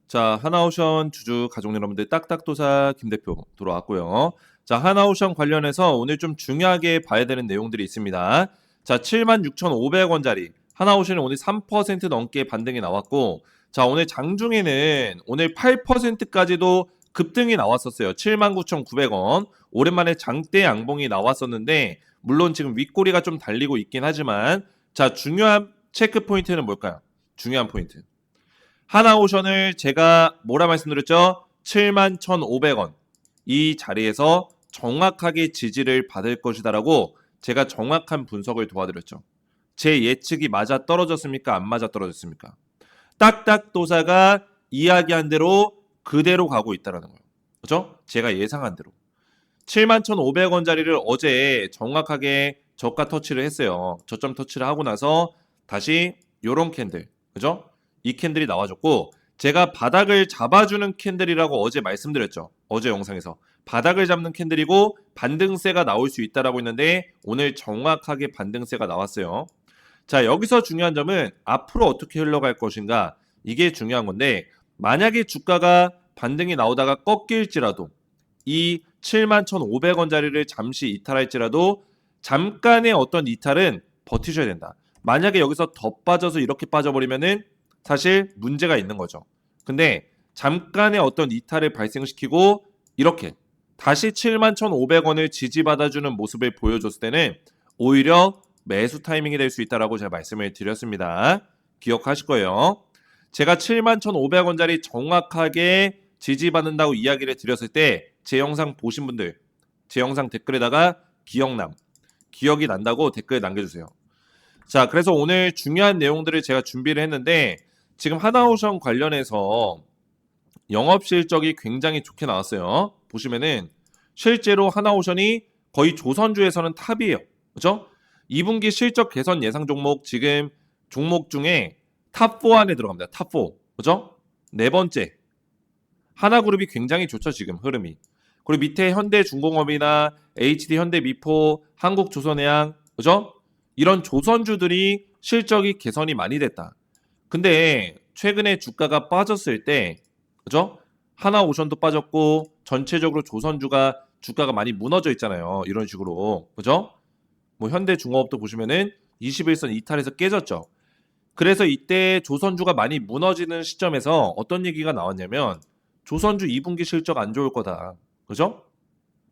자, 하나오션 주주 가족 여러분들 딱딱도사 김 대표 돌아왔고요. 자, 하나오션 관련해서 오늘 좀 중요하게 봐야 되는 내용들이 있습니다. 자, 76,500원짜리 하나오션이 오늘 3% 넘게 반등이 나왔고, 자, 오늘 장중에는 오늘 8%까지도 급등이 나왔었어요. 79,900원. 오랜만에 장대 양봉이 나왔었는데, 물론 지금 윗꼬리가 좀 달리고 있긴 하지만, 자, 중요한 체크 포인트는 뭘까요? 중요한 포인트. 하나오션을 제가 뭐라 말씀드렸죠? 71,500원 이 자리에서 정확하게 지지를 받을 것이다라고 제가 정확한 분석을 도와드렸죠. 제 예측이 맞아 떨어졌습니까? 안 맞아 떨어졌습니까? 딱딱도사가 이야기한 대로 그대로 가고 있다라는 거예요. 그죠? 제가 예상한 대로. 71,500원짜리를 어제 정확하게 저가 터치를 했어요. 저점 터치를 하고 나서 다시 요런 캔들. 그죠? 이 캔들이 나와줬고 제가 바닥을 잡아주는 캔들이라고 어제 말씀드렸죠. 어제 영상에서. 바닥을 잡는 캔들이고 반등세가 나올 수 있다라고 했는데 오늘 정확하게 반등세가 나왔어요. 자, 여기서 중요한 점은 앞으로 어떻게 흘러갈 것인가 이게 중요한 건데 만약에 주가가 반등이 나오다가 꺾일지라도 이 71,500원짜리를 잠시 이탈할지라도 잠깐의 어떤 이탈은 버티셔야 된다. 만약에 여기서 더 빠져서 이렇게 빠져버리면은 사실 문제가 있는 거죠. 근데 잠깐의 어떤 이탈을 발생시키고 이렇게 다시 71,500원을 지지받아주는 모습을 보여줬을 때는 오히려 매수 타이밍이 될 수 있다라고 제가 말씀을 드렸습니다. 기억하실 거예요. 제가 71,500원짜리 정확하게 지지받는다고 이야기를 드렸을 때 제 영상 보신 분들 제 영상 댓글에다가 기억이 난다고 댓글 남겨주세요. 자, 그래서 오늘 중요한 내용들을 제가 준비를 했는데 지금 하나오션 관련해서 영업 실적이 굉장히 좋게 나왔어요. 보시면은 실제로 하나오션이 거의 조선주에서는 탑이에요. 그죠? 2분기 실적 개선 예상 종목 지금 종목 중에 탑4 안에 들어갑니다. 탑4. 그죠? 네 번째. 하나그룹이 굉장히 좋죠, 지금 흐름이. 그리고 밑에 현대중공업이나 HD 현대미포, 한국조선해양, 그죠? 이런 조선주들이 실적이 개선이 많이 됐다. 근데 최근에 주가가 빠졌을 때, 그죠? 하나오션도 빠졌고 전체적으로 조선주가 주가가 많이 무너져 있잖아요. 이런 식으로, 그죠? 뭐 현대중공업도 보시면은 21선 이탈해서 깨졌죠. 그래서 이때 조선주가 많이 무너지는 시점에서 어떤 얘기가 나왔냐면 조선주 2분기 실적 안 좋을 거다. 그죠?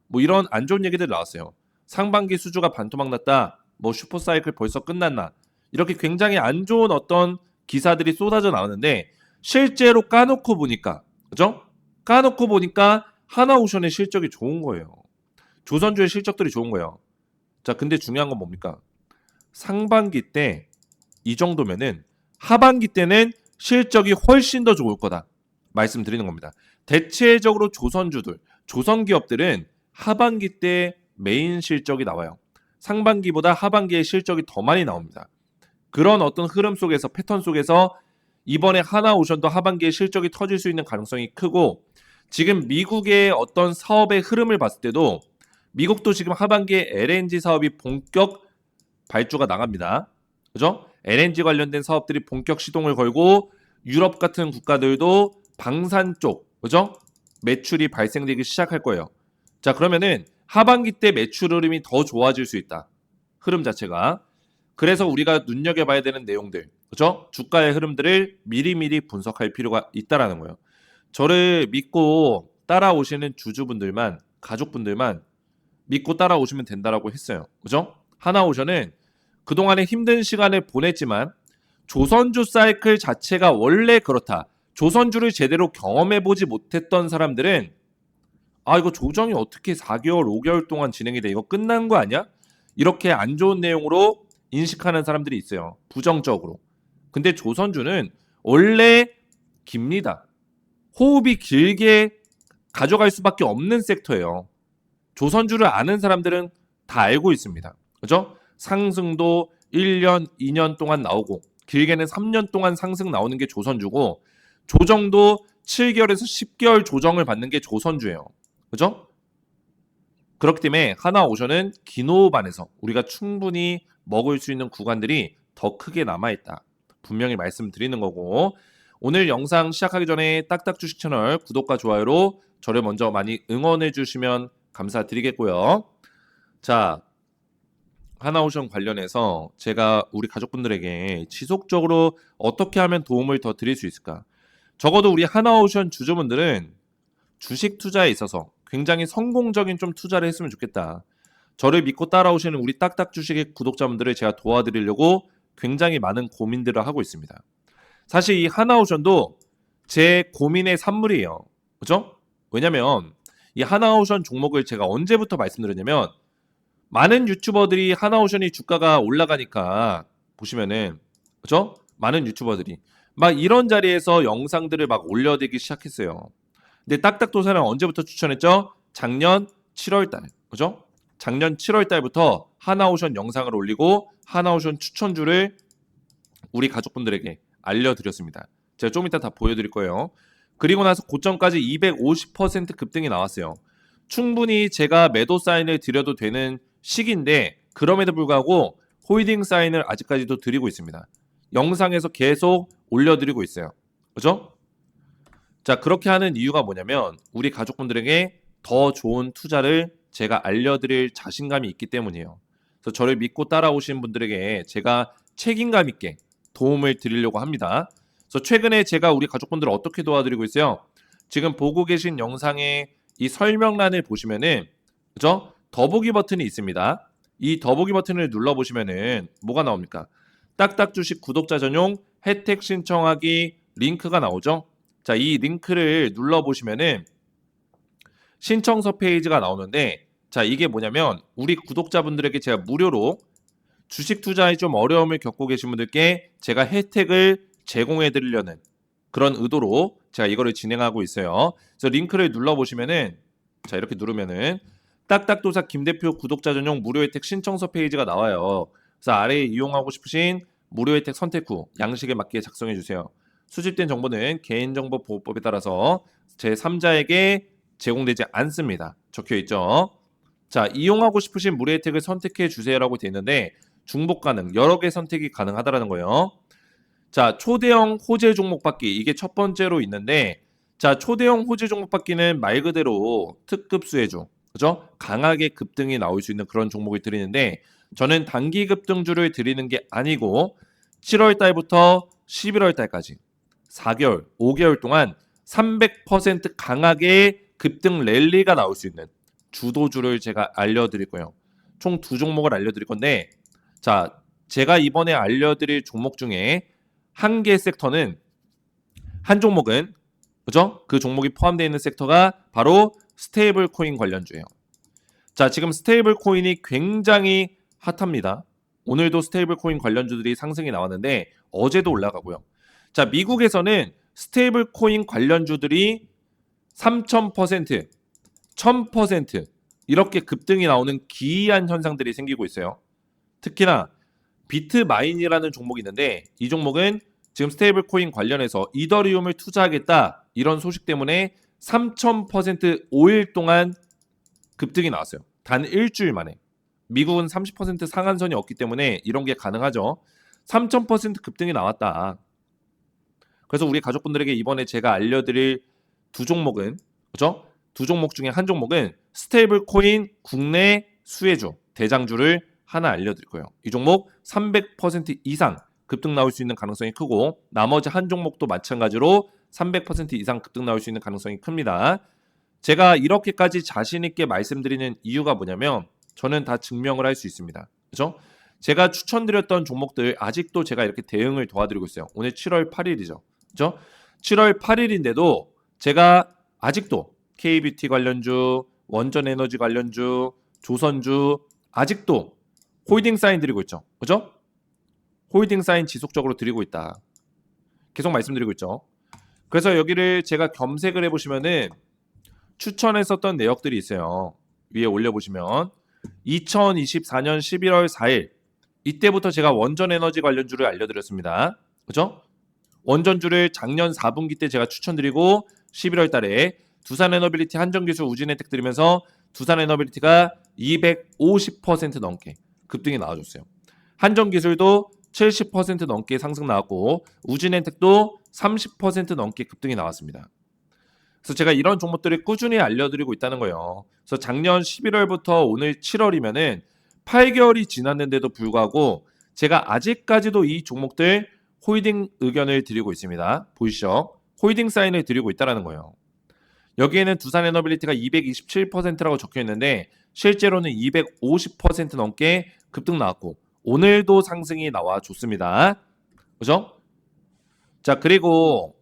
뭐 이런 안 좋은 얘기들 나왔어요. 상반기 수주가 반토막 났다. 뭐 슈퍼사이클 벌써 끝났나. 이렇게 굉장히 안 좋은 어떤 기사들이 쏟아져 나오는데 실제로 까놓고 보니까 그죠? 까놓고 보니까 하나오션의 실적이 좋은 거예요. 조선주의 실적들이 좋은 거예요. 자, 근데 중요한 건 뭡니까? 상반기 때 이 정도면은 하반기 때는 실적이 훨씬 더 좋을 거다. 말씀드리는 겁니다. 대체적으로 조선주들, 조선기업들은 하반기 때 메인 실적이 나와요. 상반기보다 하반기에 실적이 더 많이 나옵니다. 그런 어떤 흐름 속에서 패턴 속에서 이번에 하나오션도 하반기에 실적이 터질 수 있는 가능성이 크고 지금 미국의 어떤 사업의 흐름을 봤을 때도 미국도 지금 하반기에 LNG 사업이 본격 발주가 나갑니다. 그죠? LNG 관련된 사업들이 본격 시동을 걸고 유럽 같은 국가들도 방산 쪽, 그죠? 매출이 발생되기 시작할 거예요. 자, 그러면은 하반기 때 매출 흐름이 더 좋아질 수 있다. 흐름 자체가. 그래서 우리가 눈여겨봐야 되는 내용들, 그죠? 주가의 흐름들을 미리미리 분석할 필요가 있다라는 거예요. 저를 믿고 따라오시는 주주분들만, 가족분들만 믿고 따라오시면 된다라고 했어요. 그죠? 하나오션은 그동안에 힘든 시간을 보냈지만 조선주 사이클 자체가 원래 그렇다. 조선주를 제대로 경험해보지 못했던 사람들은 아 이거 조정이 어떻게 4개월, 5개월 동안 진행이 돼? 이거 끝난 거 아니야? 이렇게 안 좋은 내용으로 인식하는 사람들이 있어요. 부정적으로. 근데 조선주는 원래 깁니다. 호흡이 길게 가져갈 수밖에 없는 섹터예요. 조선주를 아는 사람들은 다 알고 있습니다. 그죠? 상승도 1년, 2년 동안 나오고 길게는 3년 동안 상승 나오는 게 조선주고 조정도 7개월에서 10개월 조정을 받는 게 조선주예요. 그죠? 그렇기 때문에 하나오션은 기노반에서 우리가 충분히 먹을 수 있는 구간들이 더 크게 남아있다. 분명히 말씀드리는 거고 오늘 영상 시작하기 전에 딱딱 주식 채널 구독과 좋아요로 저를 먼저 많이 응원해 주시면 감사드리겠고요. 자, 하나오션 관련해서 제가 우리 가족분들에게 지속적으로 어떻게 하면 도움을 더 드릴 수 있을까? 적어도 우리 하나오션 주주분들은 주식 투자에 있어서 굉장히 성공적인 좀 투자를 했으면 좋겠다. 저를 믿고 따라오시는 우리 딱딱 주식의 구독자분들을 제가 도와드리려고 굉장히 많은 고민들을 하고 있습니다. 사실 이 하나오션도 제 고민의 산물이에요. 그죠? 왜냐면 이 하나오션 종목을 제가 언제부터 말씀드렸냐면 많은 유튜버들이 하나오션이 주가가 올라가니까 보시면은 그죠? 많은 유튜버들이 막 이런 자리에서 영상들을 막 올려드리기 시작했어요. 근데 딱딱도사는 언제부터 추천했죠? 작년 7월 달. 그죠? 작년 7월 달부터 하나오션 영상을 올리고 하나오션 추천주를 우리 가족분들에게 알려드렸습니다. 제가 좀 이따 다 보여드릴 거예요. 그리고 나서 고점까지 250% 급등이 나왔어요. 충분히 제가 매도 사인을 드려도 되는 시기인데 그럼에도 불구하고 홀딩 사인을 아직까지도 드리고 있습니다. 영상에서 계속 올려드리고 있어요. 그죠? 자, 그렇게 하는 이유가 뭐냐면 우리 가족분들에게 더 좋은 투자를 제가 알려드릴 자신감이 있기 때문이에요. 그래서 저를 믿고 따라오신 분들에게 제가 책임감 있게 도움을 드리려고 합니다. 그래서 최근에 제가 우리 가족분들을 어떻게 도와드리고 있어요? 지금 보고 계신 영상의 이 설명란을 보시면은 그죠? 더보기 버튼이 있습니다. 이 더보기 버튼을 눌러보시면은 뭐가 나옵니까? 딱딱 주식 구독자 전용 혜택 신청하기 링크가 나오죠? 자, 이 링크를 눌러보시면은 신청서 페이지가 나오는데 자, 이게 뭐냐면 우리 구독자분들에게 제가 무료로 주식 투자에 좀 어려움을 겪고 계신 분들께 제가 혜택을 제공해 드리려는 그런 의도로 제가 이거를 진행하고 있어요. 그래서 링크를 눌러보시면은 자, 이렇게 누르면은 딱딱도사 김대표 구독자 전용 무료 혜택 신청서 페이지가 나와요. 그래서 아래에 이용하고 싶으신 무료 혜택 선택 후 양식에 맞게 작성해 주세요. 수집된 정보는 개인정보보호법에 따라서 제3자에게 제공되지 않습니다. 적혀 있죠. 자, 이용하고 싶으신 무료 혜택을 선택해 주세요라고 되어 있는데 중복 가능, 여러 개 선택이 가능하다라는 거예요. 자, 초대형 호재 종목 받기 이게 첫 번째로 있는데 자, 초대형 호재 종목 받기는 말 그대로 특급 수혜주, 그죠? 강하게 급등이 나올 수 있는 그런 종목을 드리는데 저는 단기 급등주를 드리는 게 아니고 7월 달부터 11월 달까지 4개월, 5개월 동안 300% 강하게 급등 랠리가 나올 수 있는 주도주를 제가 알려드릴 거예요. 총 두 종목을 알려드릴 건데 자, 제가 이번에 알려드릴 종목 중에 한 개 섹터는 한 종목은 그죠? 그 종목이 포함되어 있는 섹터가 바로 스테이블 코인 관련주예요. 자, 지금 스테이블 코인이 굉장히 핫합니다. 오늘도 스테이블 코인 관련주들이 상승이 나왔는데 어제도 올라가고요. 자, 미국에서는 스테이블 코인 관련주들이 3000%, 1000% 이렇게 급등이 나오는 기이한 현상들이 생기고 있어요. 특히나 비트마인이라는 종목이 있는데 이 종목은 지금 스테이블 코인 관련해서 이더리움을 투자하겠다 이런 소식 때문에 3000% 5일 동안 급등이 나왔어요. 단 일주일 만에. 미국은 30% 상한선이 없기 때문에 이런 게 가능하죠. 3000% 급등이 나왔다. 그래서 우리 가족분들에게 이번에 제가 알려드릴 두 종목은 그죠? 두 종목 중에 한 종목은 스테이블 코인 국내 수혜주 대장주를 하나 알려드릴 거예요. 이 종목 300% 이상 급등 나올 수 있는 가능성이 크고 나머지 한 종목도 마찬가지로 300% 이상 급등 나올 수 있는 가능성이 큽니다. 제가 이렇게까지 자신 있게 말씀드리는 이유가 뭐냐면 저는 다 증명을 할 수 있습니다. 그죠? 제가 추천드렸던 종목들 아직도 제가 이렇게 대응을 도와드리고 있어요. 오늘 7월 8일이죠. 그죠? 7월 8일인데도 제가 아직도 K뷰티 관련주, 원전에너지 관련주, 조선주 아직도 홀딩 사인 드리고 있죠. 그죠? 홀딩 사인 지속적으로 드리고 있다. 계속 말씀드리고 있죠. 그래서 여기를 제가 검색을 해보시면은 추천했었던 내역들이 있어요. 위에 올려보시면 2024년 11월 4일 이때부터 제가 원전에너지 관련주를 알려드렸습니다. 그죠? 원전주를 작년 4분기 때 제가 추천드리고 11월 달에 두산에너빌리티 한전기술 우진혜택 드리면서 두산에너빌리티가 250% 넘게 급등이 나와줬어요. 한전기술도 70% 넘게 상승 나왔고 우진혜택도 30% 넘게 급등이 나왔습니다. 그래서 제가 이런 종목들을 꾸준히 알려드리고 있다는 거예요. 그래서 작년 11월부터 오늘 7월이면은 8개월이 지났는데도 불구하고 제가 아직까지도 이 종목들 홀딩 의견을 드리고 있습니다. 보이시죠? 홀딩 사인을 드리고 있다는 거예요. 여기에는 두산에너빌리티가 227%라고 적혀 있는데 실제로는 250% 넘게 급등 나왔고 오늘도 상승이 나와줬습니다. 그죠? 자, 그리고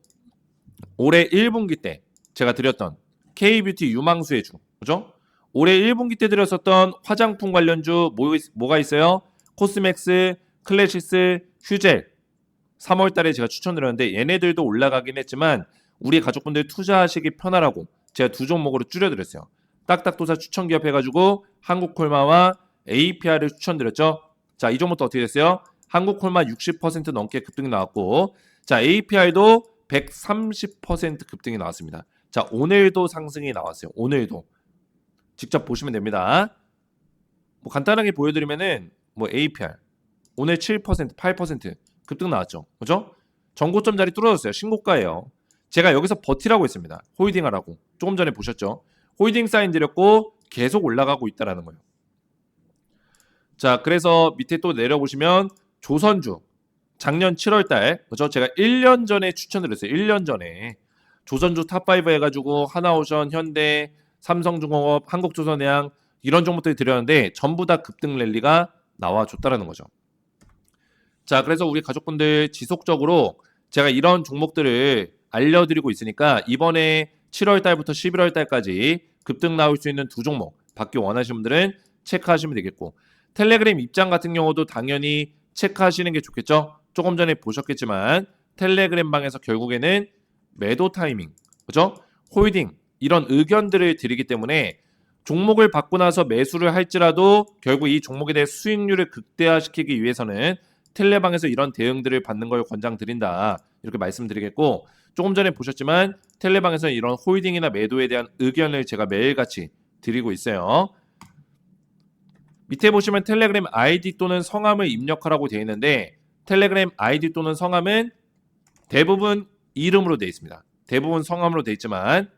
올해 1분기 때 제가 드렸던 K뷰티 유망수의 주, 그죠? 올해 1분기 때 드렸었던 화장품 관련주 뭐가 있어요? 코스맥스, 클래시스, 휴젤. 3월 달에 제가 추천드렸는데 얘네들도 올라가긴 했지만 우리 가족분들 투자하시기 편하라고 제가 두 종목으로 줄여드렸어요. 딱딱도사 추천기업 해가지고 한국콜마와 APR을 추천드렸죠. 자, 이 종목도 어떻게 됐어요? 한국콜마 60% 넘게 급등이 나왔고 자, APR도 130% 급등이 나왔습니다. 자, 오늘도 상승이 나왔어요. 오늘도 직접 보시면 됩니다. 뭐 간단하게 보여드리면은 뭐 APR 오늘 7%, 8% 급등 나왔죠. 그죠? 전고점 자리 뚫어졌어요. 신고가예요. 제가 여기서 버티라고 했습니다. 홀딩하라고. 조금 전에 보셨죠? 홀딩 사인 드렸고 계속 올라가고 있다라는 거예요. 자, 그래서 밑에 또 내려보시면 조선주 작년 7월 달 그죠? 제가 1년 전에 추천드렸어요. 1년 전에 조선주 탑5 해가지고 하나오션, 현대, 삼성중공업, 한국조선해양 이런 종목들이 드렸는데 전부 다 급등 랠리가 나와줬다라는 거죠. 자, 그래서 우리 가족분들 지속적으로 제가 이런 종목들을 알려드리고 있으니까 이번에 7월 달부터 11월 달까지 급등 나올 수 있는 두 종목 받기 원하시는 분들은 체크하시면 되겠고 텔레그램 입장 같은 경우도 당연히 체크하시는 게 좋겠죠. 조금 전에 보셨겠지만 텔레그램 방에서 결국에는 매도 타이밍, 그죠? 홀딩 이런 의견들을 드리기 때문에 종목을 받고 나서 매수를 할지라도 결국 이 종목에 대해 수익률을 극대화시키기 위해서는 텔레방에서 이런 대응들을 받는 걸 권장드린다 이렇게 말씀드리겠고 조금 전에 보셨지만 텔레방에서 이런 홀딩이나 매도에 대한 의견을 제가 매일같이 드리고 있어요. 밑에 보시면 텔레그램 아이디 또는 성함을 입력하라고 되어 있는데 텔레그램 아이디 또는 성함은 대부분 이름으로 되어 있습니다. 대부분 성함으로 되어 있지만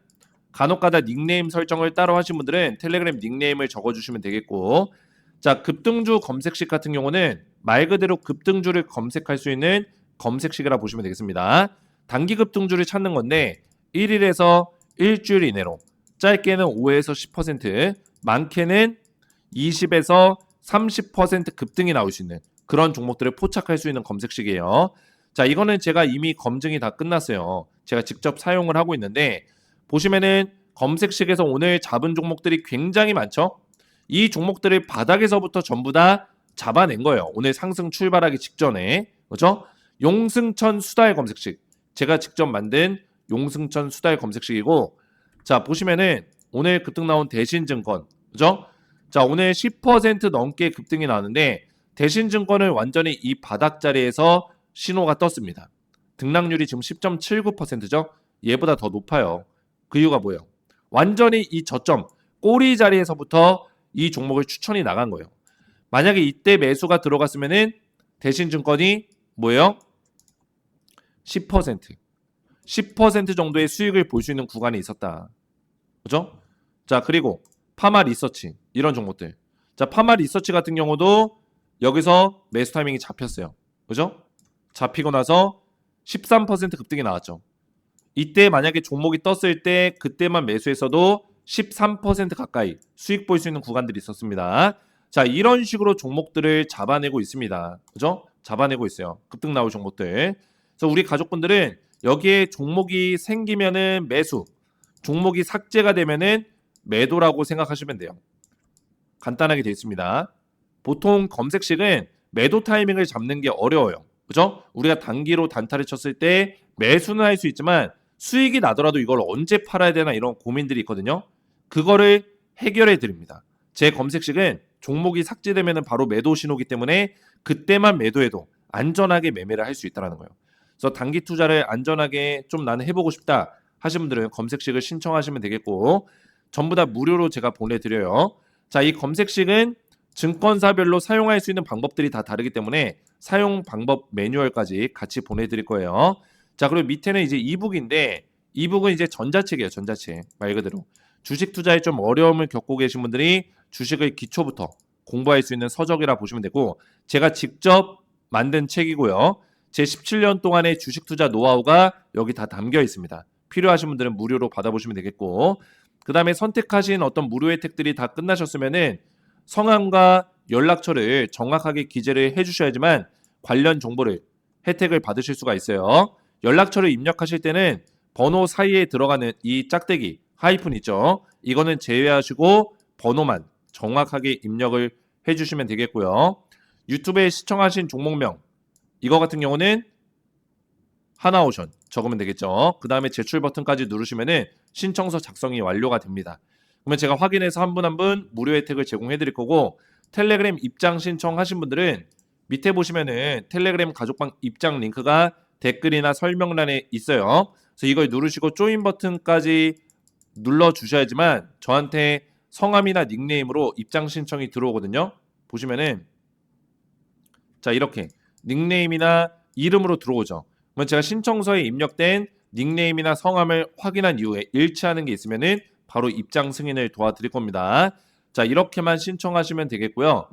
간혹가다 닉네임 설정을 따로 하신 분들은 텔레그램 닉네임을 적어주시면 되겠고 자, 급등주 검색식 같은 경우는 말 그대로 급등주를 검색할 수 있는 검색식이라 보시면 되겠습니다. 단기 급등주를 찾는 건데 1일에서 일주일 이내로 짧게는 5에서 10% 많게는 20에서 30% 급등이 나올 수 있는 그런 종목들을 포착할 수 있는 검색식이에요. 자, 이거는 제가 이미 검증이 다 끝났어요. 제가 직접 사용을 하고 있는데 보시면은 검색식에서 오늘 잡은 종목들이 굉장히 많죠. 이 종목들을 바닥에서부터 전부 다 잡아낸 거예요. 오늘 상승 출발하기 직전에. 그렇죠? 용승천 수달 검색식. 제가 직접 만든 용승천 수달 검색식이고 자, 보시면은 오늘 급등 나온 대신증권. 그죠? 자, 오늘 10% 넘게 급등이 나왔는데 대신증권을 완전히 이 바닥 자리에서 신호가 떴습니다. 등락률이 지금 10.79%죠? 얘보다 더 높아요. 그 이유가 뭐예요? 완전히 이 저점, 꼬리 자리에서부터 이 종목을 추천이 나간 거예요. 만약에 이때 매수가 들어갔으면은 대신증권이 뭐예요? 10% 10% 정도의 수익을 볼 수 있는 구간이 있었다. 그죠? 자, 그리고 파마 리서치 이런 종목들. 자, 파마 리서치 같은 경우도 여기서 매수 타이밍이 잡혔어요. 그죠? 잡히고 나서 13% 급등이 나왔죠. 이때 만약에 종목이 떴을 때 그때만 매수했어도 13% 가까이 수익 볼 수 있는 구간들이 있었습니다. 자, 이런 식으로 종목들을 잡아내고 있습니다. 그죠? 잡아내고 있어요. 급등 나올 종목들. 그래서 우리 가족분들은 여기에 종목이 생기면은 매수, 종목이 삭제가 되면은 매도라고 생각하시면 돼요. 간단하게 되어 있습니다. 보통 검색식은 매도 타이밍을 잡는 게 어려워요. 그죠? 우리가 단기로 단타를 쳤을 때 매수는 할 수 있지만 수익이 나더라도 이걸 언제 팔아야 되나 이런 고민들이 있거든요. 그거를 해결해 드립니다. 제 검색식은 종목이 삭제되면 바로 매도 신호기 때문에 그때만 매도해도 안전하게 매매를 할 수 있다는 거예요. 그래서 단기 투자를 안전하게 좀 나는 해보고 싶다 하신 분들은 검색식을 신청하시면 되겠고 전부 다 무료로 제가 보내드려요. 자, 이 검색식은 증권사별로 사용할 수 있는 방법들이 다 다르기 때문에 사용 방법 매뉴얼까지 같이 보내드릴 거예요. 자, 그리고 밑에는 이제 이북인데 이북은 이제 전자책이에요. 전자책. 말 그대로. 주식 투자에 좀 어려움을 겪고 계신 분들이 주식의 기초부터 공부할 수 있는 서적이라 보시면 되고 제가 직접 만든 책이고요. 제 17년 동안의 주식 투자 노하우가 여기 다 담겨 있습니다. 필요하신 분들은 무료로 받아보시면 되겠고 그 다음에 선택하신 어떤 무료 혜택들이 다 끝나셨으면은 성함과 연락처를 정확하게 기재를 해주셔야지만 관련 정보를 혜택을 받으실 수가 있어요. 연락처를 입력하실 때는 번호 사이에 들어가는 이 짝대기 하이픈 있죠. 이거는 제외하시고 번호만 정확하게 입력을 해주시면 되겠고요. 유튜브에 시청하신 종목명 이거 같은 경우는 하나오션 적으면 되겠죠. 그 다음에 제출 버튼까지 누르시면은 신청서 작성이 완료가 됩니다. 그러면 제가 확인해서 한 분 한 분 무료 혜택을 제공해 드릴 거고 텔레그램 입장 신청하신 분들은 밑에 보시면은 텔레그램 가족방 입장 링크가 댓글이나 설명란에 있어요. 그래서 이걸 누르시고 조인 버튼까지 눌러주셔야지만 저한테 성함이나 닉네임으로 입장 신청이 들어오거든요. 보시면은 자 이렇게 닉네임이나 이름으로 들어오죠. 그러면 제가 신청서에 입력된 닉네임이나 성함을 확인한 이후에 일치하는 게 있으면은 바로 입장 승인을 도와드릴 겁니다. 자 이렇게만 신청하시면 되겠고요.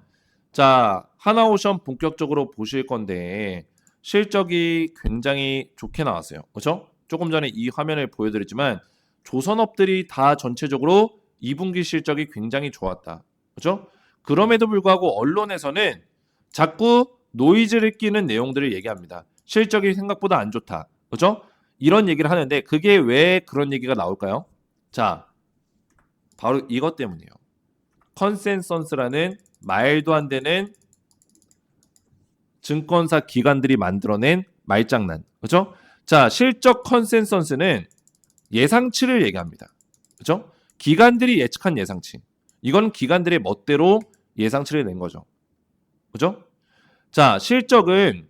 자 하나오션 본격적으로 보실 건데 실적이 굉장히 좋게 나왔어요. 그렇죠? 조금 전에 이 화면을 보여드렸지만 조선업들이 다 전체적으로 2분기 실적이 굉장히 좋았다. 그렇죠? 그럼에도 불구하고 언론에서는 자꾸 노이즈를 끼는 내용들을 얘기합니다. 실적이 생각보다 안 좋다. 그렇죠? 이런 얘기를 하는데 그게 왜 그런 얘기가 나올까요? 자, 바로 이것 때문이에요. 컨센서스라는 말도 안 되는 증권사 기관들이 만들어낸 말장난. 그렇죠? 자, 실적 컨센서스는 예상치를 얘기합니다. 그렇죠? 기관들이 예측한 예상치. 이건 기관들의 멋대로 예상치를 낸 거죠. 그죠? 자, 실적은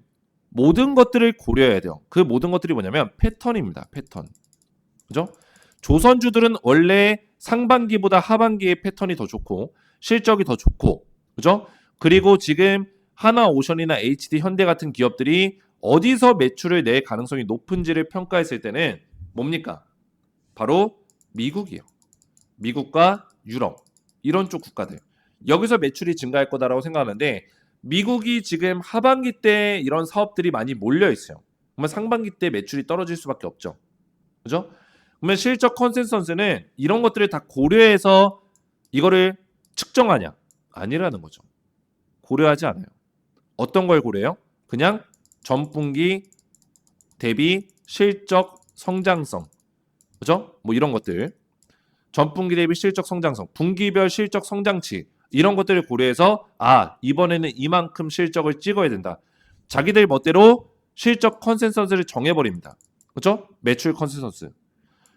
모든 것들을 고려해야 돼요. 그 모든 것들이 뭐냐면 패턴입니다. 패턴. 그죠? 조선주들은 원래 상반기보다 하반기의 패턴이 더 좋고 실적이 더 좋고 그죠? 그리고 지금 하나오션이나 HD 현대 같은 기업들이 어디서 매출을 낼 가능성이 높은지를 평가했을 때는 뭡니까? 바로 미국이요. 미국과 유럽 이런 쪽 국가들. 여기서 매출이 증가할 거다라고 생각하는데 미국이 지금 하반기 때 이런 사업들이 많이 몰려 있어요. 그러면 상반기 때 매출이 떨어질 수밖에 없죠. 그죠? 그러면 실적 컨센서스는 이런 것들을 다 고려해서 이거를 측정하냐? 아니라는 거죠. 고려하지 않아요. 어떤 걸 고려해요? 그냥 전분기 대비 실적 성장성. 그죠? 뭐 이런 것들. 전분기 대비 실적 성장성, 분기별 실적 성장치 이런 것들을 고려해서 이번에는 이만큼 실적을 찍어야 된다. 자기들 멋대로 실적 컨센서스를 정해버립니다. 그렇죠? 매출 컨센서스.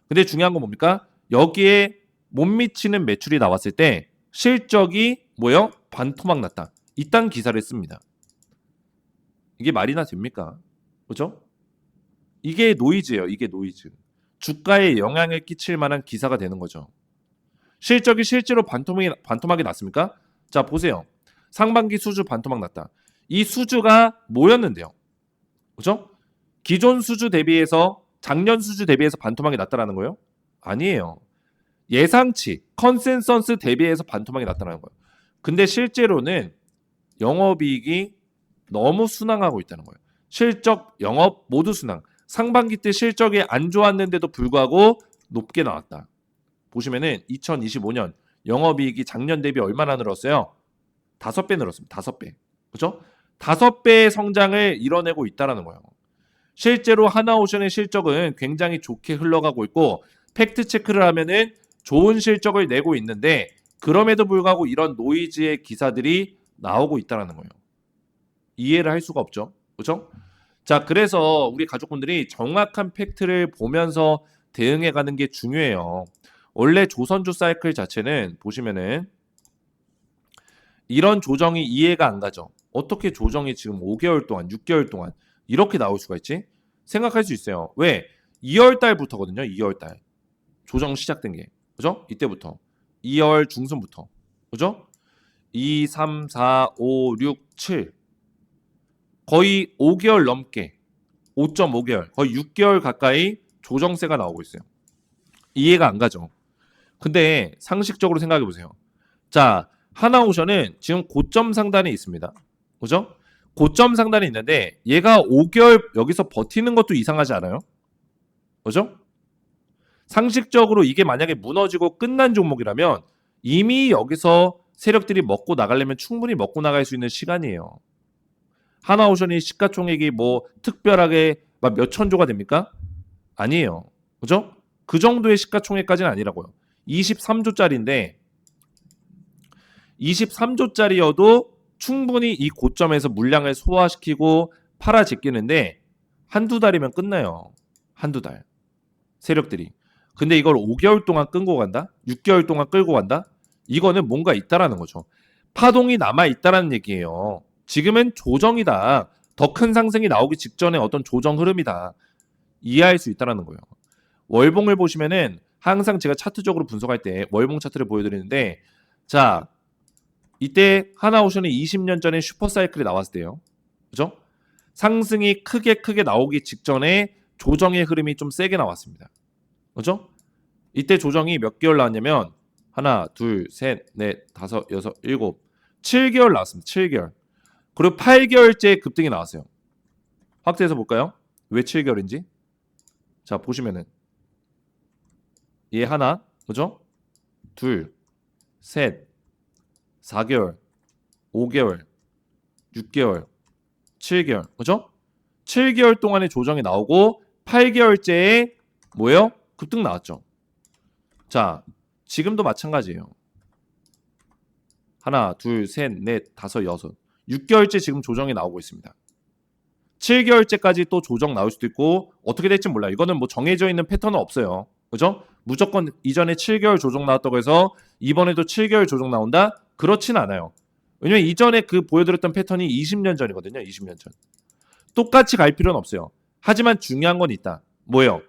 근데 중요한 건 뭡니까? 여기에 못 미치는 매출이 나왔을 때 실적이 뭐요? 반토막 났다. 이딴 기사를 씁니다. 이게 말이나 됩니까? 그렇죠? 이게 노이즈예요. 이게 노이즈. 주가에 영향을 끼칠 만한 기사가 되는 거죠. 실적이 실제로 반토막이 났습니까? 자 보세요. 상반기 수주 반토막 났다. 이 수주가 뭐였는데요? 그죠? 기존 수주 대비해서 작년 수주 대비해서 반토막이 났다라는 거예요? 아니에요. 예상치, 컨센서스 대비해서 반토막이 났다는 거예요. 근데 실제로는 영업이익이 너무 순항하고 있다는 거예요. 실적, 영업 모두 순항. 상반기 때 실적이 안 좋았는데도 불구하고 높게 나왔다. 보시면은 2025년 영업이익이 작년 대비 얼마나 늘었어요? 5배 늘었습니다. 5배. 그렇죠? 5배의 성장을 이뤄내고 있다라는 거예요. 실제로 하나오션의 실적은 굉장히 좋게 흘러가고 있고 팩트 체크를 하면은 좋은 실적을 내고 있는데 그럼에도 불구하고 이런 노이즈의 기사들이 나오고 있다라는 거예요. 이해를 할 수가 없죠. 그렇죠? 자, 그래서 우리 가족분들이 정확한 팩트를 보면서 대응해 가는 게 중요해요. 원래 조선주 사이클 자체는 보시면은 이런 조정이 이해가 안 가죠. 어떻게 조정이 지금 5개월 동안, 6개월 동안 이렇게 나올 수가 있지? 생각할 수 있어요. 왜? 2월 달부터거든요. 2월 달. 조정 시작된 게. 그죠? 이때부터. 2월 중순부터. 그죠? 2, 3, 4, 5, 6, 7. 거의 5개월 넘게 5.5개월, 거의 6개월 가까이 조정세가 나오고 있어요. 이해가 안 가죠? 근데 상식적으로 생각해 보세요. 자, 하나오션은 지금 고점 상단에 있습니다. 그죠? 고점 상단에 있는데 얘가 5개월 여기서 버티는 것도 이상하지 않아요? 그죠? 상식적으로 이게 만약에 무너지고 끝난 종목이라면 이미 여기서 세력들이 먹고 나가려면 충분히 먹고 나갈 수 있는 시간이에요. 하나오션이 시가총액이 뭐 특별하게 막 몇천조가 됩니까? 아니에요. 그죠? 그 정도의 시가총액까지는 아니라고요. 23조짜리인데 23조짜리여도 충분히 이 고점에서 물량을 소화시키고 팔아 제끼는데 한두 달이면 끝나요. 한두 달. 세력들이. 근데 이걸 5개월 동안 끌고 간다? 6개월 동안 끌고 간다? 이거는 뭔가 있다라는 거죠. 파동이 남아 있다라는 얘기예요. 지금은 조정이다. 더 큰 상승이 나오기 직전에 어떤 조정 흐름이다. 이해할 수 있다라는 거예요. 월봉을 보시면은 항상 제가 차트적으로 분석할 때 월봉 차트를 보여드리는데, 자, 이때 하나오션이 20년 전에 슈퍼사이클이 나왔을 때요. 그죠? 상승이 크게 나오기 직전에 조정의 흐름이 좀 세게 나왔습니다. 그죠? 이때 조정이 몇 개월 나왔냐면 하나, 둘, 셋, 넷, 다섯, 여섯, 일곱, 7개월 나왔습니다. 7개월. 그리고 8개월째 급등이 나왔어요. 확대해서 볼까요? 왜 7개월인지? 자, 보시면은 얘 하나, 그죠? 둘, 셋, 4개월, 5개월, 6개월, 7개월, 그죠? 7개월 동안의 조정이 나오고 8개월째에 뭐예요? 급등 나왔죠. 자, 지금도 마찬가지예요. 하나, 둘, 셋, 넷, 다섯, 여섯. 6개월째 지금 조정이 나오고 있습니다. 7개월째까지 또 조정 나올 수도 있고 어떻게 될지 몰라요. 이거는 뭐 정해져 있는 패턴은 없어요. 그죠? 무조건 이전에 7개월 조정 나왔다고 해서 이번에도 7개월 조정 나온다? 그렇진 않아요. 왜냐면 이전에 그 보여드렸던 패턴이 20년 전이거든요. 20년 전. 똑같이 갈 필요는 없어요. 하지만 중요한 건 있다. 뭐예요?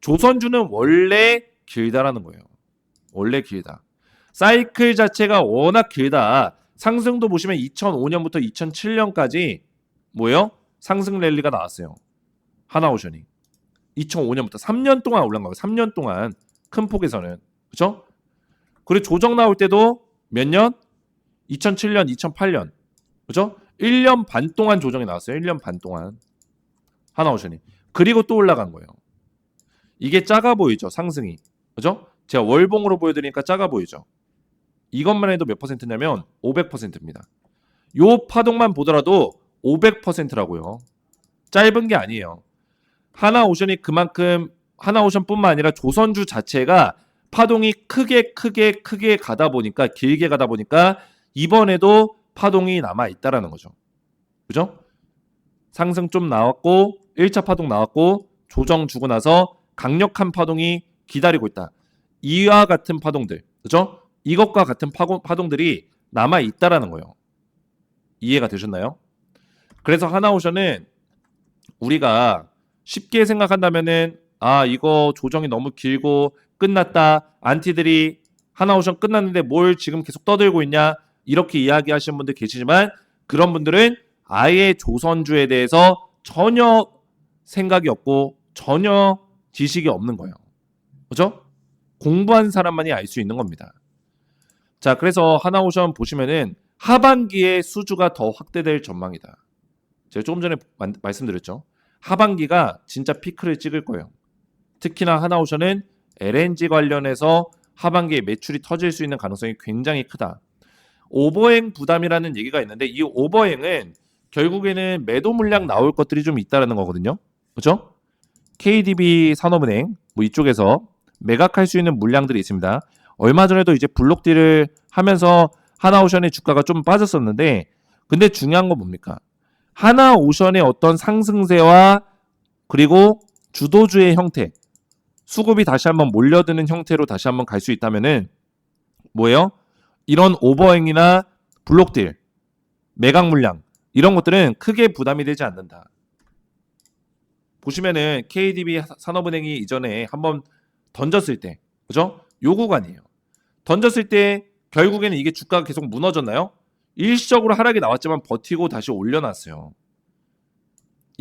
조선주는 원래 길다라는 거예요. 원래 길다. 사이클 자체가 워낙 길다. 상승도 보시면 2005년부터 2007년까지 뭐예요? 상승 랠리가 나왔어요. 하나오션이. 2005년부터 3년 동안 올라간 거예요. 3년 동안 큰 폭에서는. 그렇죠? 그리고 조정 나올 때도 몇 년? 2007년, 2008년. 그렇죠? 1년 반 동안 조정이 나왔어요. 1년 반 동안. 하나오션이. 그리고 또 올라간 거예요. 이게 작아 보이죠? 상승이. 그죠? 제가 월봉으로 보여드리니까 작아 보이죠? 이것만 해도 몇 퍼센트냐면 500%입니다. 요 파동만 보더라도 500%라고요. 짧은 게 아니에요. 하나오션이 그만큼 하나오션뿐만 아니라 조선주 자체가 파동이 크게 가다 보니까 길게 가다 보니까 이번에도 파동이 남아 있다라는 거죠. 그죠? 상승 좀 나왔고 1차 파동 나왔고 조정 주고 나서 강력한 파동이 기다리고 있다. 이와 같은 파동들, 그죠? 이것과 같은 파동들이 남아 있다라는 거예요. 이해가 되셨나요? 그래서 하나오션은 우리가 쉽게 생각한다면은 이거 조정이 너무 길고 끝났다. 안티들이 하나오션 끝났는데 뭘 지금 계속 떠들고 있냐? 이렇게 이야기하시는 분들 계시지만 그런 분들은 아예 조선주에 대해서 전혀 생각이 없고 전혀 지식이 없는 거예요. 그죠? 공부한 사람만이 알 수 있는 겁니다. 자, 그래서 하나오션 보시면은 하반기에 수주가 더 확대될 전망이다. 제가 조금 전에 말씀드렸죠. 하반기가 진짜 피크를 찍을 거예요. 특히나 하나오션은 LNG 관련해서 하반기에 매출이 터질 수 있는 가능성이 굉장히 크다. 오버행 부담이라는 얘기가 있는데 이 오버행은 결국에는 매도 물량 나올 것들이 좀 있다라는 거거든요. 그렇죠? KDB 산업은행 뭐 이쪽에서 매각할 수 있는 물량들이 있습니다. 얼마 전에도 이제 블록딜을 하면서 하나오션의 주가가 좀 빠졌었는데 근데 중요한 건 뭡니까? 하나오션의 어떤 상승세와 그리고 주도주의 형태 수급이 다시 한번 몰려드는 형태로 다시 한번 갈 수 있다면은 뭐예요? 이런 오버행이나 블록딜 매각 물량 이런 것들은 크게 부담이 되지 않는다. 보시면은 KDB 산업은행이 이전에 한번 던졌을 때, 그죠? 요 구간이에요. 던졌을 때 결국에는 이게 주가가 계속 무너졌나요? 일시적으로 하락이 나왔지만 버티고 다시 올려놨어요.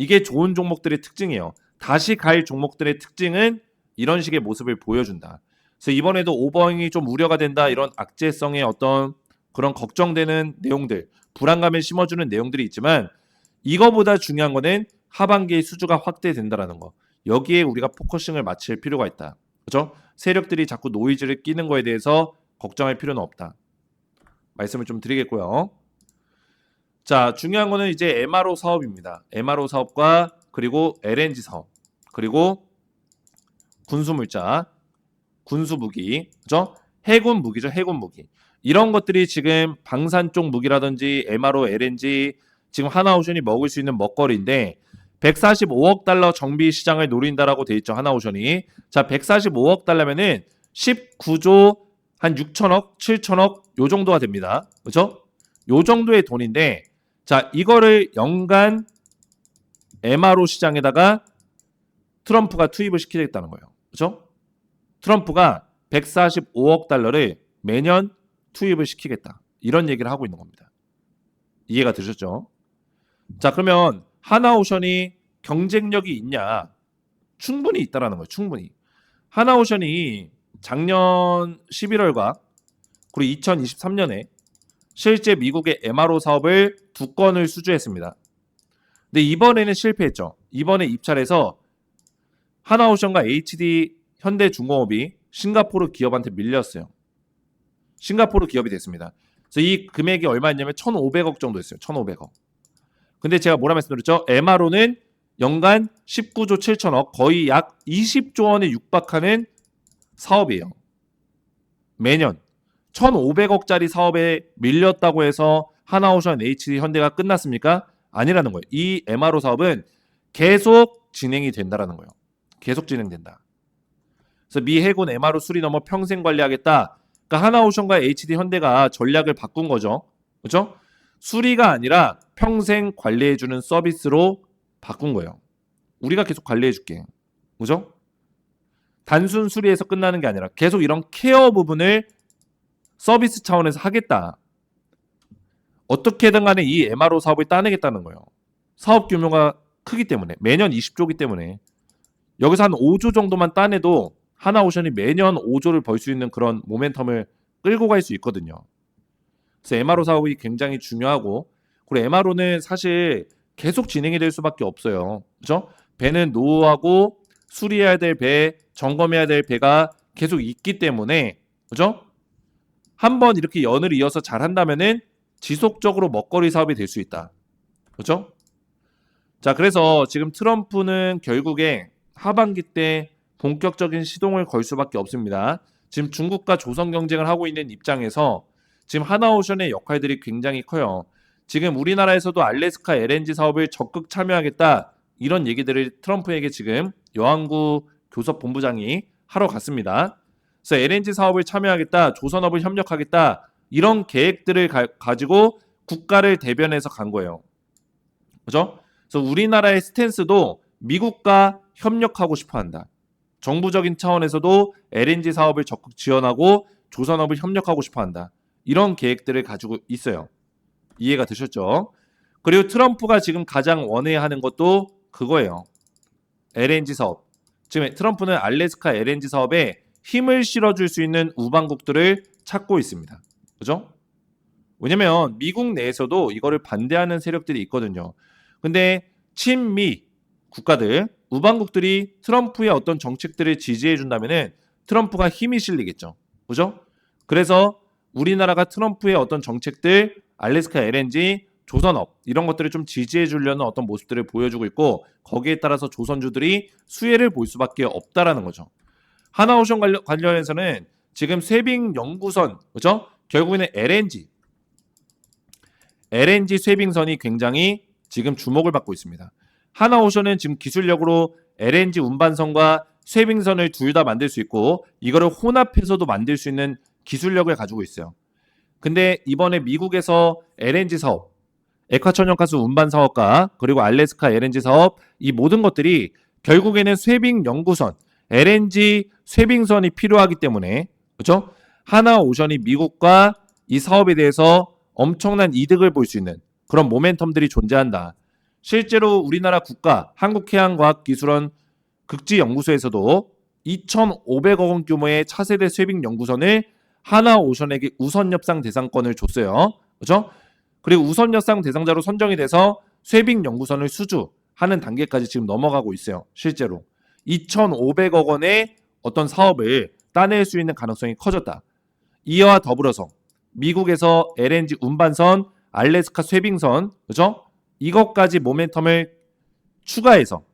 이게 좋은 종목들의 특징이에요. 다시 갈 종목들의 특징은 이런 식의 모습을 보여준다. 그래서 이번에도 오버행이 좀 우려가 된다. 이런 악재성의 어떤 그런 걱정되는 내용들, 불안감을 심어주는 내용들이 있지만 이거보다 중요한 거는 하반기의 수주가 확대된다라는 거. 여기에 우리가 포커싱을 맞출 필요가 있다. 그렇죠? 세력들이 자꾸 노이즈를 끼는 거에 대해서 걱정할 필요는 없다. 말씀을 좀 드리겠고요. 자, 중요한 거는 이제 MRO 사업입니다. MRO 사업과 그리고 LNG 사업, 그리고 군수물자, 군수무기, 그죠? 해군 무기죠, 해군 무기. 이런 것들이 지금 방산 쪽 무기라든지 MRO, LNG, 지금 하나오션이 먹을 수 있는 먹거리인데 145억 달러 정비 시장을 노린다라고 돼 있죠, 하나오션이. 자, 145억 달러면은 19조 한 6천억, 7천억 요 정도가 됩니다. 그죠? 요 정도의 돈인데 자, 이거를 연간 MRO 시장에다가 트럼프가 투입을 시키겠다는 거예요. 그죠? 트럼프가 145억 달러를 매년 투입을 시키겠다. 이런 얘기를 하고 있는 겁니다. 이해가 되셨죠? 자, 그러면 하나오션이 경쟁력이 있냐? 충분히 있다라는 거예요. 충분히. 하나오션이 작년 11월과 그리고 2023년에 실제 미국의 MRO 사업을 2건을 수주했습니다. 근데 이번에는 실패했죠. 이번에 입찰에서 하나오션과 HD 현대중공업이 싱가포르 기업한테 밀렸어요. 싱가포르 기업이 됐습니다. 그래서 이 금액이 얼마였냐면 1,500억 정도였어요. 1,500억. 근데 제가 뭐라 말씀드렸죠? MRO는 연간 19조 7천억, 거의 약 20조 원에 육박하는 사업이에요. 매년 1,500억짜리 사업에 밀렸다고 해서 하나오션, HD 현대가 끝났습니까? 아니라는 거예요. 이 MRO 사업은 계속 진행이 된다라는 거예요. 계속 진행된다. 그래서 미 해군 MRO 수리 넘어 평생 관리하겠다. 그러니까 하나오션과 HD 현대가 전략을 바꾼 거죠. 그렇죠? 수리가 아니라 평생 관리해주는 서비스로 바꾼 거예요. 우리가 계속 관리해줄게. 그죠? 단순 수리에서 끝나는 게 아니라 계속 이런 케어 부분을 서비스 차원에서 하겠다. 어떻게든 간에 이 MRO 사업을 따내겠다는 거예요. 사업 규모가 크기 때문에. 매년 20조기 때문에. 여기서 한 5조 정도만 따내도 하나오션이 매년 5조를 벌 수 있는 그런 모멘텀을 끌고 갈 수 있거든요. 그래서 MRO 사업이 굉장히 중요하고 그리고 MRO는 사실 계속 진행이 될 수밖에 없어요. 그렇죠? 배는 노후하고 수리해야 될 배, 점검해야 될 배가 계속 있기 때문에 그렇죠? 한번 이렇게 연을 이어서 잘 한다면은 지속적으로 먹거리 사업이 될 수 있다. 그렇죠? 자, 그래서 지금 트럼프는 결국에 하반기 때 본격적인 시동을 걸 수밖에 없습니다. 지금 중국과 조선 경쟁을 하고 있는 입장에서 지금 하나오션의 역할들이 굉장히 커요. 지금 우리나라에서도 알래스카 LNG 사업을 적극 참여하겠다. 이런 얘기들을 트럼프에게 지금 여왕구 교섭본부장이 하러 갔습니다. 그래서 LNG 사업을 참여하겠다. 조선업을 협력하겠다. 이런 계획들을 가지고 국가를 대변해서 간 거예요. 그죠? 그래서 우리나라의 스탠스도 미국과 협력하고 싶어 한다. 정부적인 차원에서도 LNG 사업을 적극 지원하고 조선업을 협력하고 싶어 한다. 이런 계획들을 가지고 있어요. 이해가 되셨죠? 그리고 트럼프가 지금 가장 원해야 하는 것도 그거예요. LNG 사업. 지금 트럼프는 알래스카 LNG 사업에 힘을 실어줄 수 있는 우방국들을 찾고 있습니다. 그죠? 왜냐면 미국 내에서도 이거를 반대하는 세력들이 있거든요. 근데 친미 국가들, 우방국들이 트럼프의 어떤 정책들을 지지해 준다면은 트럼프가 힘이 실리겠죠. 그죠? 그래서 우리나라가 트럼프의 어떤 정책들, 알래스카 LNG, 조선업 이런 것들을 좀 지지해 주려는 어떤 모습들을 보여주고 있고 거기에 따라서 조선주들이 수혜를 볼 수밖에 없다라는 거죠. 하나오션 관련해서는 지금 쇠빙 연구선, 그죠? 결국에는 LNG 쇠빙선이 굉장히 지금 주목을 받고 있습니다. 하나오션은 지금 기술력으로 LNG 운반선과 쇠빙선을 둘 다 만들 수 있고 이거를 혼합해서도 만들 수 있는 기술력을 가지고 있어요. 근데 이번에 미국에서 LNG 사업, 액화천연가스 운반 사업과 그리고 알래스카 LNG 사업 이 모든 것들이 결국에는 쇠빙 연구선, LNG 쇠빙선이 필요하기 때문에 그렇죠? 하나오션이 미국과 이 사업에 대해서 엄청난 이득을 볼 수 있는 그런 모멘텀들이 존재한다. 실제로 우리나라 국가 한국해양과학기술원 극지연구소에서도 2,500억 원 규모의 차세대 쇠빙 연구선을 하나오션에게 우선 협상 대상권을 줬어요. 그렇죠? 그리고 우선 협상 대상자로 선정이 돼서 쇠빙 연구선을 수주하는 단계까지 지금 넘어가고 있어요. 실제로 2,500억 원의 어떤 사업을 따낼 수 있는 가능성이 커졌다. 이와 더불어서 미국에서 LNG 운반선, 알래스카 쇠빙선, 그죠? 이것까지 모멘텀을 추가해서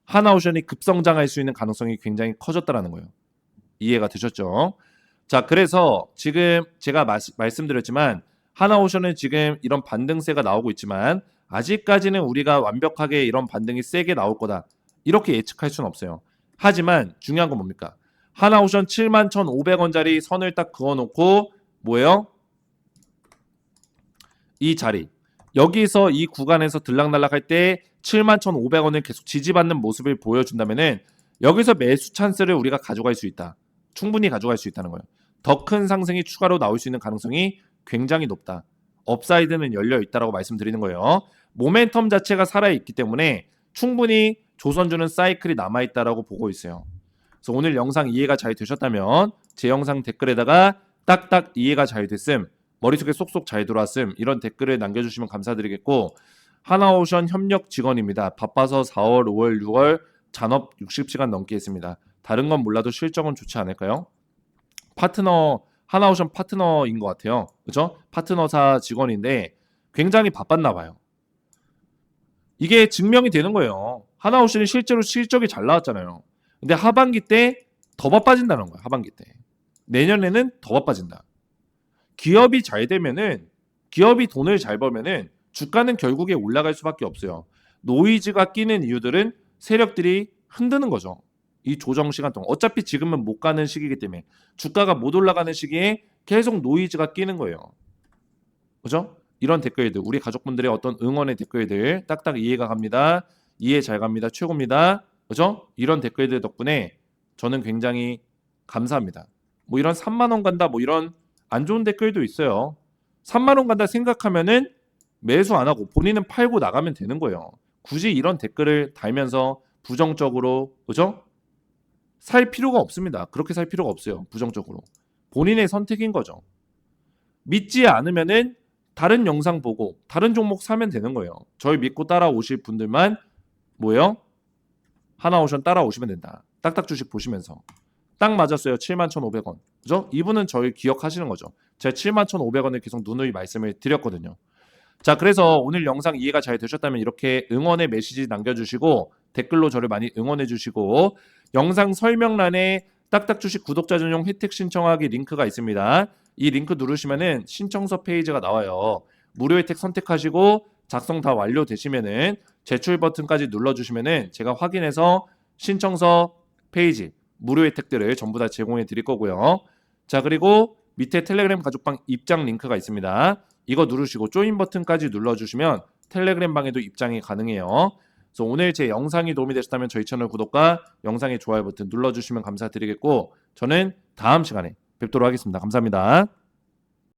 하나오션이 급성장할 수 있는 가능성이 굉장히 커졌다라는 거예요. 이해가 되셨죠? 자, 그래서 지금 제가 말씀드렸지만 하나오션은 지금 이런 반등세가 나오고 있지만 아직까지는 우리가 완벽하게 이런 반등이 세게 나올 거다. 이렇게 예측할 수는 없어요. 하지만 중요한 건 뭡니까? 하나오션 71,500원짜리 선을 딱 그어놓고 뭐예요? 이 자리. 여기서 이 구간에서 들락날락할 때 71,500원을 계속 지지받는 모습을 보여준다면은 여기서 매수 찬스를 우리가 가져갈 수 있다. 충분히 가져갈 수 있다는 거예요. 더 큰 상승이 추가로 나올 수 있는 가능성이 굉장히 높다. 업사이드는 열려 있다라고 말씀드리는 거예요. 모멘텀 자체가 살아있기 때문에 충분히 조선주는 사이클이 남아있다라고 보고 있어요. 그래서 오늘 영상 이해가 잘 되셨다면 제 영상 댓글에다가 딱딱 이해가 잘 됐음, 머릿속에 쏙쏙 잘 들어왔음 이런 댓글을 남겨주시면 감사드리겠고, 하나오션 협력 직원입니다. 바빠서 4월, 5월, 6월 잔업 60시간 넘게 했습니다. 다른 건 몰라도 실적은 좋지 않을까요? 파트너, 하나오션 파트너인 것 같아요. 그죠? 파트너사 직원인데 굉장히 바빴나 봐요. 이게 증명이 되는 거예요. 하나오션이 실제로 실적이 잘 나왔잖아요. 근데 하반기 때 더 바빠진다는 거예요. 하반기 때. 내년에는 더 바빠진다. 기업이 잘 되면은, 기업이 돈을 잘 벌면은 주가는 결국에 올라갈 수밖에 없어요. 노이즈가 끼는 이유들은 세력들이 흔드는 거죠. 이 조정 시간 동안. 어차피 지금은 못 가는 시기이기 때문에 주가가 못 올라가는 시기에 계속 노이즈가 끼는 거예요. 그죠? 이런 댓글들, 우리 가족분들의 어떤 응원의 댓글들 딱딱 이해가 갑니다. 이해 잘 갑니다. 최고입니다. 그죠? 이런 댓글들 덕분에 저는 굉장히 감사합니다. 뭐 이런 3만 원 간다, 뭐 이런 안 좋은 댓글도 있어요. 3만 원 간다 생각하면은 매수 안 하고 본인은 팔고 나가면 되는 거예요. 굳이 이런 댓글을 달면서 부정적으로, 그죠? 살 필요가 없습니다. 그렇게 살 필요가 없어요. 부정적으로. 본인의 선택인 거죠. 믿지 않으면은 다른 영상 보고 다른 종목 사면 되는 거예요. 저희 믿고 따라오실 분들만 뭐예요? 하나오션 따라오시면 된다. 딱딱 주식 보시면서. 딱 맞았어요. 71,500원. 그죠? 이분은 저희 기억하시는 거죠. 제가 71,500원을 계속 누누이 말씀을 드렸거든요. 자, 그래서 오늘 영상 이해가 잘 되셨다면 이렇게 응원의 메시지 남겨주시고 댓글로 저를 많이 응원해 주시고, 영상 설명란에 딱딱 주식 구독자 전용 혜택 신청하기 링크가 있습니다. 이 링크 누르시면은 신청서 페이지가 나와요. 무료 혜택 선택하시고 작성 다 완료되시면은 제출 버튼까지 눌러주시면은 제가 확인해서 신청서 페이지 무료 혜택들을 전부 다 제공해 드릴 거고요. 자, 그리고 밑에 텔레그램 가족방 입장 링크가 있습니다. 이거 누르시고 조인 버튼까지 눌러주시면 텔레그램 방에도 입장이 가능해요. 그래서 오늘 제 영상이 도움이 되셨다면 저희 채널 구독과 영상의 좋아요 버튼 눌러주시면 감사드리겠고, 저는 다음 시간에 뵙도록 하겠습니다. 감사합니다.